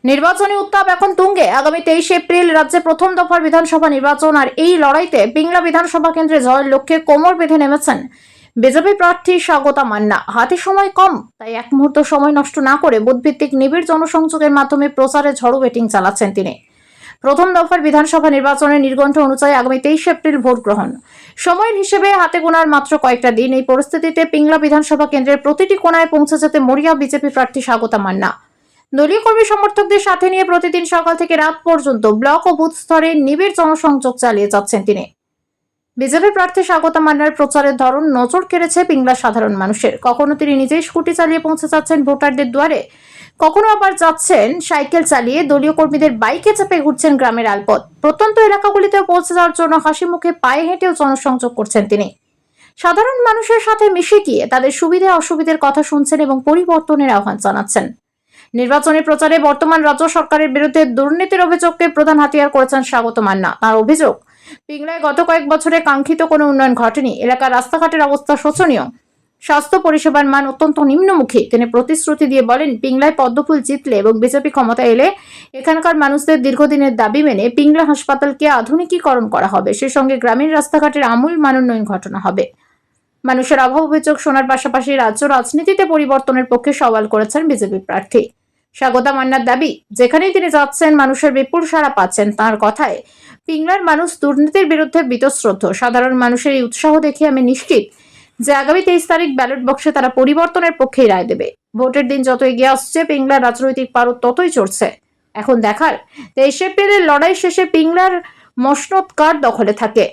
নির্বাচনী উত্তাপ এখন তুঙ্গে। আগামী 23 এপ্রিল রাজ্যে প্রথম দফার বিধানসভা নির্বাচন, আর এই লড়াইতে পিংলা বিধানসভা কেন্দ্রে জয়ের লক্ষ্যে কোমর বেঁধে নেমেছেন বিজেপি প্রার্থী স্বাগতা মান্না। হাতে সময় কম, তাই এক মুহূর্ত সময় নষ্ট না করে বুথভিত্তিক নিবিড় জনসংযোগের মাধ্যমে প্রচারে ঝড়ো ব্যাটিং চালাচ্ছেন তিনি। প্রথম দফার বিধানসভা নির্বাচনের নির্ঘণ্ট অনুযায়ী আগামী 23 এপ্রিল ভোট গ্রহণ। সময়ের হিসেবে হাতে গোনার মাত্র কয়েকটা দিন। এই পরিস্থিতিতে পিংলা বিধানসভা কেন্দ্রের প্রতিটি কোণায় পৌঁছে যেতে মরিয়া বিজেপি প্রার্থী স্বাগতা মান্না। দলীয় কর্মী সমর্থকদের সাথে নিয়ে প্রতিদিন সকাল থেকে রাত পর্যন্ত ব্লক ও বুথ স্তরে নিবিড় জনসংযোগ চালিয়ে যাচ্ছেন তিনি। বিজেপি প্রার্থী স্বাগতা মান্নার প্রচারের ধরন নজর কেড়েছে পিংলার সাধারণ মানুষের। কখনো তিনি নিজেই স্কুটি চালিয়ে পৌঁছে যাচ্ছেন ভোটারদের দুয়ারে, কখনো আবার যাচ্ছেন সাইকেল চালিয়ে, দলীয় কর্মীদের বাইকে চেপে ঘুরছেন গ্রামের আলপথ। প্রত্যন্ত এলাকাগুলিতে পৌঁছে যাওয়ার জন্য হাসি মুখে পায়ে হেঁটেও জনসংযোগ করছেন তিনি। সাধারণ মানুষের সাথে মিশে গিয়ে তাদের সুবিধা অসুবিধার কথা শুনছেন এবং পরিবর্তনের আহ্বান জানাচ্ছেন। নির্বাচনী প্রচারে বর্তমান রাজ্য সরকারের বিরুদ্ধে দুর্নীতির অভিযোগকে প্রধান হাতিয়ার করেছেন স্বাগত মান্না। তার অভিযোগ, পিংলায় গত কয়েক বছরে কাঙ্ক্ষিত কোনো উন্নয়ন ঘটেনি। এলাকার রাস্তাঘাটের অবস্থা শোচনীয়, স্বাস্থ্য পরিষেবার মান অত্যন্ত নিম্নমুখী। তিনি প্রতিশ্রুতি দিয়ে বলেন, পিংলায় পদ্মফুল জিতলে এবং বিজেপি ক্ষমতায় এলে এখানকার মানুষদের দীর্ঘদিনের দাবি মেনে পিংলা হাসপাতালকে আধুনিকীকরণ করা হবে। সেই সঙ্গে গ্রামীণ রাস্তাঘাটের আমূল মানোন্নয়ন ঘটানো হবে। মানুষের অভাব অভিযোগ শোনার পাশাপাশি রাজ্য রাজনীতিতে পরিবর্তনের পক্ষে সওয়াল করেছেন বিজেপি প্রার্থী স্বাগতা মান্নার দাবি, যেখানেই তিনি যাচ্ছেন মানুষের বিপুল সাড়া পাচ্ছেন। তার কথায়, পিংলার মানুষ দুর্নীতির বিরুদ্ধে বীতশ্রদ্ধ। সাধারণ মানুষের এই উৎসাহ দেখে আমি নিশ্চিত যে আগামী 23 তারিখ ব্যালট বক্সে তারা পরিবর্তনের পক্ষেই রায় দেবে। ভোটের দিন যত এগিয়ে আসছে, পিংলার রাজনৈতিক পারদ ততই চড়ছে। এখন দেখার 23 এপ্রিলের লড়াই শেষে পিংলার মসনদ কার দখলে থাকে।